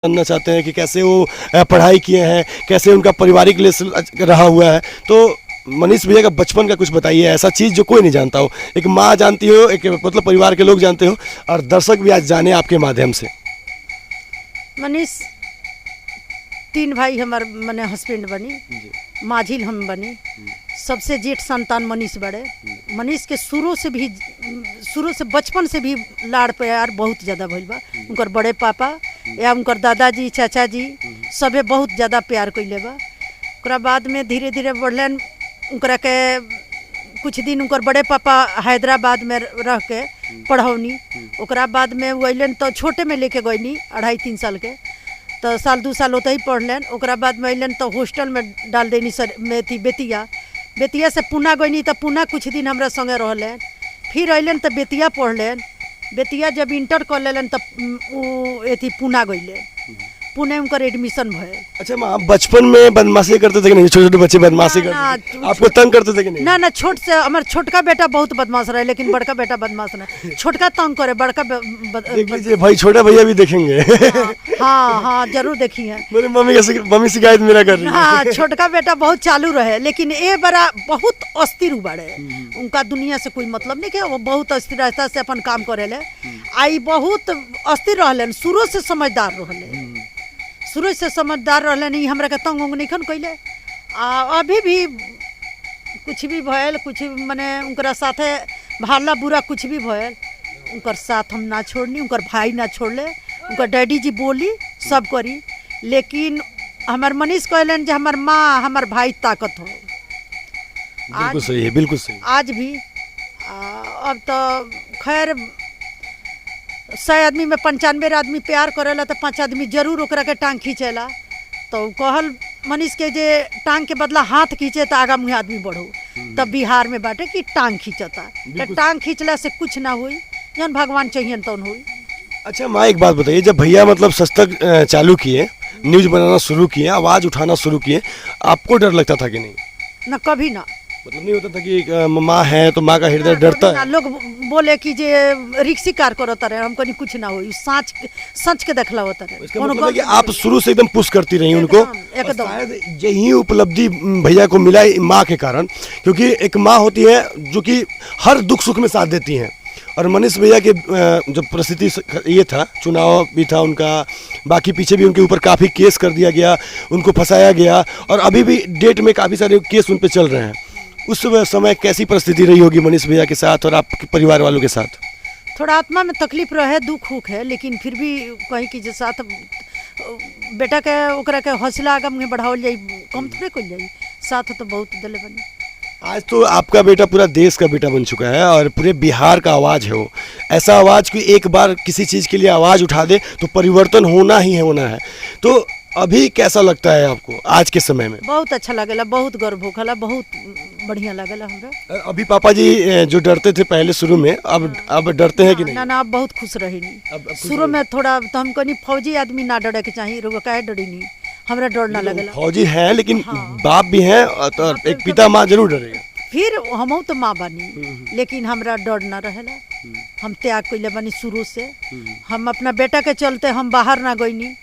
जानना चाहते हैं कि कैसे वो पढ़ाई किए हैं, कैसे उनका पारिवारिक लिए रहा हुआ है। तो मनीष भैया का बचपन का कुछ बताइए, ऐसा चीज़ जो कोई नहीं जानता हो, एक माँ जानती हो, एक मतलब परिवार के लोग जानते हो, और दर्शक भी आज जाने आपके माध्यम से। मनीष 3 भाई हमार मने हस्बैंड बनी, माझिल हम बनी, सबसे जेठ संतान मनीष बड़े। मनीष के शुरू से बचपन से भी लाड़ प्यार बहुत ज़्यादा भइल बा। उनकर बड़े पापा या उनकर दादाजी चाचा जी सबे बहुत ज़्यादा प्यार कइले बा। ओकरा बाद में धीरे धीरे बढ़लन, उनकरा के कुछ दिन उनकर बड़े पापा हैदराबाद में रह के पढ़ौनी। ओकरा बाद में वो अलन तो छोटे में लेके गईनी 2.5-3 साल के, तो 1-2 साल होते ही पढ़लन। ओकरा बाद में अलन तो हॉस्टल में डाल देनी सर में थी बेतिया से पुना गईनी, तो पुना कुछ दिन हमरा संगे रहलन। फिर अलन तो बेतिया पढ़लन। बेतिया जब इंटर कर लेलन तब एथी पुना गईले, पुणे उनकर एडमिशन भयल। अच्छा माँ, बचपन में बदमाशी करते थे कि नहीं? छोटे छोटे बच्चे बदमाशी करते थे, आपको तंग करते थे कि नहीं? ना छोट से हमार छोटका बेटा बहुत बदमाश रहे, लेकिन बड़का बेटा बदमाश नहीं। छोटका तंग करे, बड़का देख लीजिए भाई, छोटा भैया भी देखेंगे। हाँ जरूर देखिए। मेरी मम्मी शिकायत मेरा कर रही है। हाँ, छोटका बेटा बहुत चालू रहे, लेकिन ये बड़ा बहुत अस्थिर बड़े। उनका दुनिया से कोई मतलब नहीं है, वो बहुत अस्थिर रहता से अपन काम करे। आई बहुत अस्थिर रहलन, शुरू से समझदार रहले, शुरू से समझदार रहले। नहीं हमरा के तंग उंग नहीं खन कैले। अभी भी कुछ भी भयल, कुछ मने उनकरा साथे भाला बुरा कुछ भी भयल, उनकर साथ हम ना छोड़नी, उनकर भाई ना छोड़ले, उनकर डैडी जी बोली सब करी। लेकिन हमार मनीष कहलन जे हमार माँ हमार भाई ताकत हो। बिल्कुल सही है, बिल्कुल सही। आज भी अब तो खैर 100 आदमी में 95 आदमी प्यार करेला, तो 5 आदमी जरूर ओकरा के टांग खींचेला। तो कहल मनीष के जे टांग के बदला हाथ खींचे तो आगा मुँह आदमी बढ़ो। तब बिहार में बाटे कि टांग खींचता, तो टांग खींचला से कुछ ना हुई, जन भगवान चाहिए तो हुई। अच्छा माँ, एक बात बताइए, जब भैया मतलब सस्तक चालू किए, न्यूज बनाना शुरू किए, आवाज़ उठाना शुरू किए, आपको डर लगता था कि नहीं? ना कभी ना, मतलब नहीं होता था कि माँ है तो माँ का हृदय डरता है? लोग बोले कि जे रिक्सी कार करता रहे, हमको नहीं कुछ ना हुई, सच के देखला होता रहे। इसका मतलब है कि आप शुरू से एकदम पुश करती रही उनको, एकदम। शायद यही उपलब्धि भैया को मिला माँ के कारण, क्योंकि एक माँ होती है जो कि हर दुख सुख में साथ देती हैं। और मनीष भैया के जब परिस्थिति ये था, चुनाव भी था उनका, बाकी पीछे भी उनके ऊपर काफ़ी केस कर दिया गया, उनको फंसाया गया, और अभी भी डेट में काफ़ी सारे केस उन पर चल रहे हैं। उस समय कैसी परिस्थिति रही होगी मनीष भैया के साथ और आपके परिवार वालों के साथ? थोड़ा आत्मा में तकलीफ रहे, दुख हुक है, लेकिन फिर भी कहीं कि साथ बेटा के ओकरा के हौसला आगे में बढ़ावल जाई, कम थोड़े कल जाई, साथ तो बहुत दिले बनी। आज तो आपका बेटा पूरा देश का बेटा बन चुका है और पूरे बिहार का आवाज़ है वो। ऐसा आवाज़ कि एक बार किसी चीज़ के लिए आवाज़ उठा दे तो परिवर्तन होना ही होना है। तो अभी कैसा लगता है आपको आज के समय में? बहुत अच्छा लगेला, बहुत गर्व होखला, बहुत बढ़िया लगेला हमरा। अभी पापा जी जो डरते थे पहले शुरू में, अब डरते हैं कि नहीं? ना अब बहुत खुश रही नहीं। शुरू में थोड़ा तो हम कहनी फौजी आदमी ना डरे के चाहिए, रोग काहे डरी नहीं, हमरा डर ना लगेला। फौजी है लेकिन बाप भी हैं, तो एक पिता माँ जरूर डरेगा। फिर हम तो माँ बनी, लेकिन हमरा डर ना रहेला। हम त्याग कइले बनी शुरू से। हम अपना बेटा के चलते हम बाहर ना गईनी,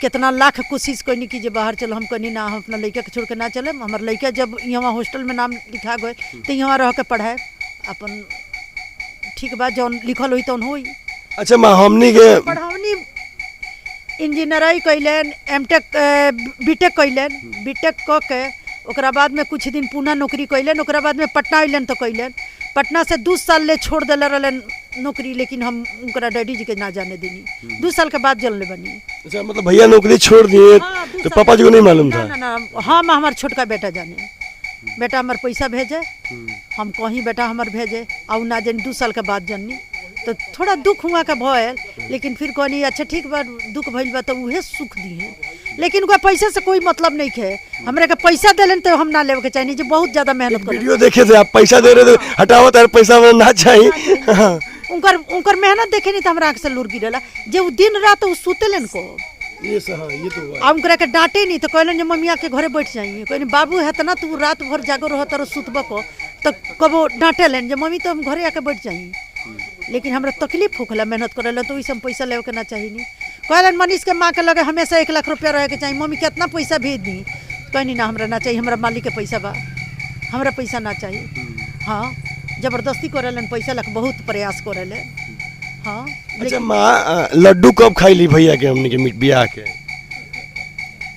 कितना लाख कोशिश करनी कि जे बाहर चलो, हम कहनी ना, हम अपना लड़का के छोड़ के ना चले। हमार लड़का जब यहाँ हॉस्टल में नाम लिखा गए तो यहाँ रह के पढ़ाए अपन, ठीक बात जौन लिखल हुई तौन हुई। अच्छा माँ, हमनी के पढ़ावनी इंजीनियरिंग कैलन, एमटेक बीटेक कैलन, बीटेक क के ओकरा बाद में कुछ दिन पुणे नौकरी कैलन, ओकरा बाद में पटना अलन तो कैलन। पटना से 2 साल ले छोड़ दिले रहलन नौकरी, लेकिन हम उनका डैडी जी के ना जाने देनी। 2 साल के बाद जलने बनी। अच्छा, मतलब भैया नौकरी छोड़ दिए? हाँ, तो पापा जी को नहीं मालूम था? ना हम हमार छोटका बेटा जाने, बेटा हमार पैसा भेजे, हम कहीं बेटा हमार भेजे और ना जानी 2 साल के बाद जननी। तो थोड़ा दुख हुआ का भयल, लेकिन फिर कहनी अच्छा ठीक बा, दुख भइल बा तो उहे सुख दी है, लेकिन उनका पैसा से कोई मतलब नहीं है। हमरा के पैसा देलन तो हम ना लेवे के चाहिए, जो बहुत ज्यादा मेहनत कर। वीडियो देखे थे आप, पैसा दे रहे थे, हटाओ तार पैसा ना चाहिए। उनकर मेहनत देखे नहीं तो हमरा आँख से लूर गिरेला। जो दिन रात वो सुतेलन को, ये तो हम करे के डांटे नहीं तो कहलन जो मम्मिया के घरे बैठ जाइए, कहनी बाबू है ना तू रात भर जागो रह तर सुतब को, तो कबो डांटे लेन जो मम्मी तो हम घरे आके बैठ जाइए। लेकिन हमरा तकलीफ होखला मेहनत करेला, तो वैसे हम पैसा लेवे के ना चाहिए नहीं। कहलन मनीष के माँ के लगे हमेशा 1 लाख रुपया रहे के चाहिए। मम्मी कितना पैसा भेज दी, कहनी ना हमरा ना चाहिए, हमरा मालिक के पैसा बा, हमरा पैसा ना चाहिए। हाँ जबरदस्ती करेलन पैसा लग, बहुत प्रयास करेले। हाँ अच्छा माँ, लड्डू कब खाई भैया के हमने के मिट ब्याह के?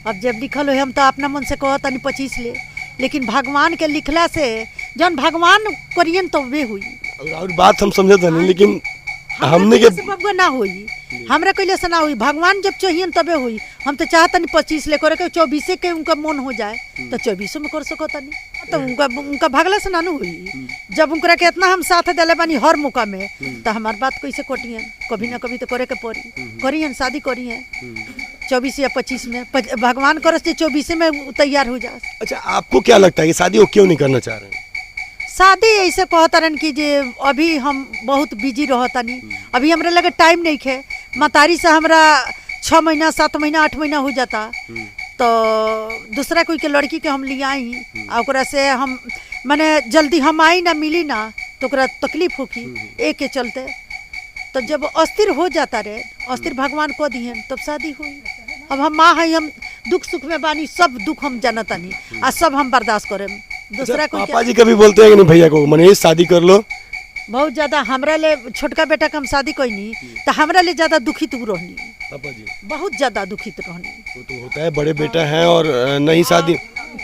अब जब लिखल हो हम तो अपना मन से कहत तनी 25 ले, लेकिन भगवान के लिखला से जौन भगवान करियन तो वे हुई। और बात हम समझे नहीं, लेकिन हमने के बबुआ ना हुई, हमरा कैले से ना हुई, भगवान जब चाहिए तबे हुई। हम तो चाहतनी 25 ले करे के, 24 के उनका मन हो जाए तो 24 में कर सको तनी, तो उनका भगला से ना हुई। जब उनकरा के इतना हम साथ दिले बानी हर मौका में, तो हमार बात कैसे कटियन, कभी ना कभी तो करे के पड़ी, करियन शादी करियन 24 या 25 में, भगवान करे 24 में तैयार हो जाए। अच्छा आपको क्या लगता है कि शादी वो क्यों नहीं करना चाह रहे हैं? शादी ऐसे कहतरन कि जे अभी हम बहुत बिजी रहतनी, अभी हमरा लगे टाइम नहीं है। मतारी से हमरा 6 महीना 7 महीना 8 महीना हो जाता, तो दूसरा कोई के लड़की के हम ले आई और ओकरा से हम माने जल्दी हम आई ना मिली ना तो ओकरा तकलीफ होगी एक के चलते। तो जब अस्थिर हो जाता रे, अस्थिर भगवान को दिहन तब शादी हुई। अब हम माँ है, हम दुख सुख में बानी, सब दुख हम जानतानी आ सब हम बर्दाश्त करें। दूसरा कोई पापा जी कभी बोलते हैं कि नहीं भैया को मनीष शादी कर लो? बहुत ज्यादा हमरा ले, छोटका बेटा का हम शादी कैनी तो हमरा ले ज्यादा दुखित रहनी, पापा जी बहुत ज्यादा दुखित रहनी। वो तो होता है, बड़े बेटा हैं और नहीं शादी।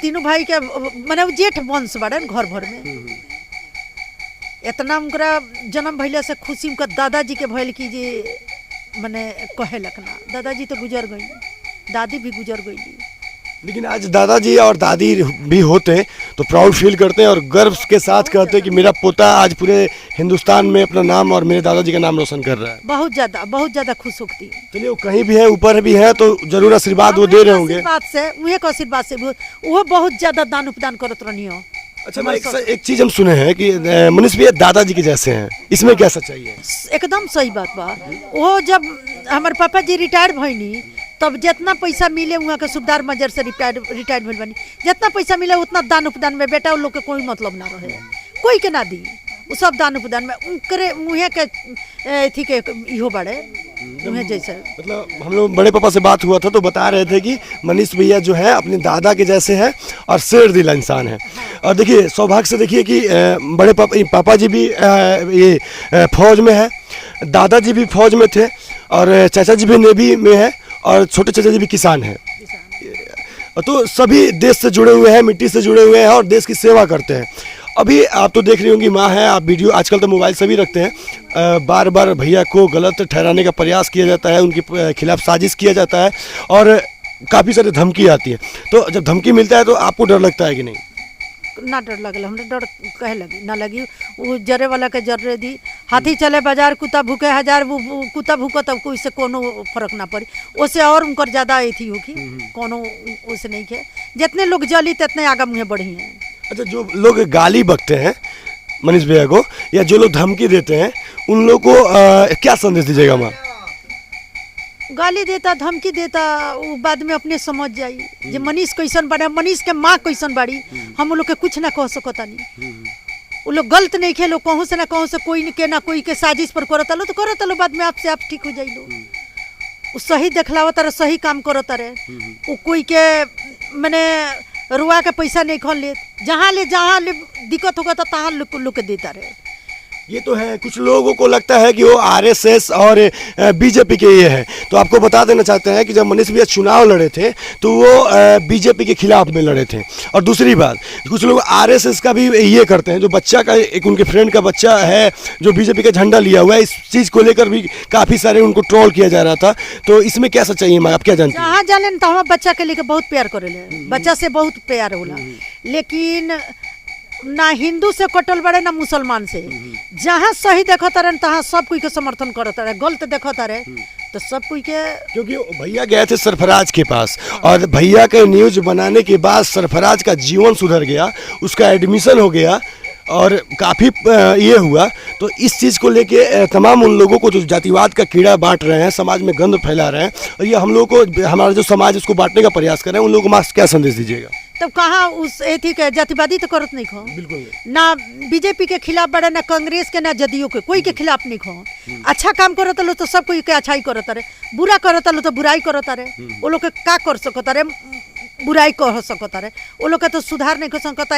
तीनों भाई के माने जेठ वंश बड़े घर भर में, इतना उनका जन्म भैले से खुशी उनका दादाजी के भैल की जे माने कहे लखना, दादाजी तो गुजर गई, दादी भी गुजर गई। लेकिन आज दादाजी और दादी भी होते तो प्राउड फील करते हैं और गर्व के साथ कहते हैं कि मेरा पोता आज पूरे हिंदुस्तान में अपना नाम और मेरे दादाजी का नाम रोशन कर रहा है। बहुत ज़्यादा खुश होती है। चलिए वो कहीं भी है, ऊपर भी है, तो जरूर आशीर्वाद वो दे रहे होंगे। आशीर्वाद से वो बहुत ज़्यादा दान उपदान करत रहनी हो। अच्छा मैं एक चीज हम सुने हैं कि मनीष भैया दादाजी के जैसे हैं, इसमें क्या सच्चाई है? एकदम सही बात बा। वो जब हमारे पापा जी रिटायर भइनी तब जितना पैसा मिले वहाँ के सुबदार मजर से रिटायर भइल बनी, जितना पैसा मिले उतना दान उपदान में बेटा उन लोग के कोई मतलब ना रहे, कोई के ना दी, वो सब दान उपदान में उनके मुँह के थी के इहो बड़े उन्हें जैसे। मतलब हम लोग बड़े पापा से बात हुआ था तो बता रहे थे कि मनीष भैया जो है अपने दादा के जैसे हैं और शेर दिल इंसान है। और देखिए सौभाग्य से देखिए कि बड़े पापा जी भी ये फौज में है, दादाजी भी फौज में थे और चाचा जी भी नेवी में है और छोटे चाचा जी भी किसान हैं। तो सभी देश से जुड़े हुए हैं, मिट्टी से जुड़े हुए हैं और देश की सेवा करते हैं। अभी आप तो देख रही होंगी माँ है, आप वीडियो आजकल तो मोबाइल से भी रखते हैं, बार बार भैया को गलत ठहराने का प्रयास किया जाता है, उनके खिलाफ साजिश किया जाता है और काफ़ी सारी धमकी आती है। तो जब धमकी मिलता है तो आपको डर लगता है कि नहीं? ना डर लगल, हमने डर कहे लगी ना लगी। वो जरे वाला के जर्रे दी, हाथी चले बाजार कुत्ता भूखे हजार, वो कुत्ता भूखो तब कोई से कोनो फर्क ना पड़ी, उससे और उनकर ज़्यादा अथी होगी, कोनो उससे नहीं के। जितने लोग जली तितने आगे मुँह बढ़ी हैं। अच्छा जो लोग गाली बकते हैं मनीष भैया को या जो लोग धमकी देते हैं उन लोग को क्या संदेश दीजिएगा माँ? गाली देता धमकी देता वो बाद में अपने समझ जाई जे मनीष कैसन बड़ा, मनीष के माँ कैसन बड़ी, हम लोग के कुछ ना कह सकता नहीं। वो लोग गलत नहीं खे, लोग कहूँ से ना कहूँ से कोई के ना कोई के साजिश पर करता लो तो करता लो, बाद में आपसे आप ठीक हो जाई लो। वो सही देखलावता रहे, सही काम करता रहे, वो कोई के मैंने रुआ के पैसा नहीं खोल ले, जहाँ ले दिक्कत होगा तो तहाँ लोग के देता रहे। ये तो है, कुछ लोगों को लगता है कि वो आरएसएस और बीजेपी के ये हैं। तो आपको बता देना चाहते हैं कि जब मनीष भैया चुनाव लड़े थे तो वो बीजेपी के खिलाफ में लड़े थे। और दूसरी बात, कुछ लोग आरएसएस का भी ये करते हैं, जो बच्चा का एक उनके फ्रेंड का बच्चा है जो बीजेपी का झंडा लिया हुआ है, इस चीज़ को लेकर भी काफ़ी सारे उनको ट्रोल किया जा रहा था। तो इसमें क्या सच्चाई है, आप क्या जानते हैं? जहाँ जाने तो हम बच्चा के लेकर बहुत प्यार करेले, बच्चा से बहुत प्यार होला, लेकिन ना हिंदू से कटल बड़े ना मुसलमान से। जहाँ सही देखता रहे तहाँ सब कोई के समर्थन करता रहे, गलत देखता रहे तो सब कोई के। क्योंकि भैया गए थे सरफराज के पास और भैया के न्यूज बनाने के बाद सरफराज का जीवन सुधर गया, उसका एडमिशन हो गया और काफ़ी ये हुआ। तो इस चीज़ को लेके तमाम उन लोगों को जो जातिवाद का कीड़ा बांट रहे हैं, समाज में गंद फैला रहे हैं, और ये हम लोग को, हमारा जो समाज उसको बांटने का प्रयास कर रहे हैं, उन लोगों को क्या संदेश दीजिएगा? तब कहाँ उस एथी के जातिवादी तो करत नहीं खो, बिल्कुल नहीं। ना बीजेपी के खिलाफ बड़े, ना कांग्रेस के, ना जदयू के, कोई के खिलाफ नहीं खो। अच्छा काम करत लो तो सब कोई के अच्छाई करत रे, बुरा करत लो तो बुराई करत रे। वो लोग के का कर सकत रे, बुराई कह सकत रे, वो लोग के तो सुधार नहीं कर सकता।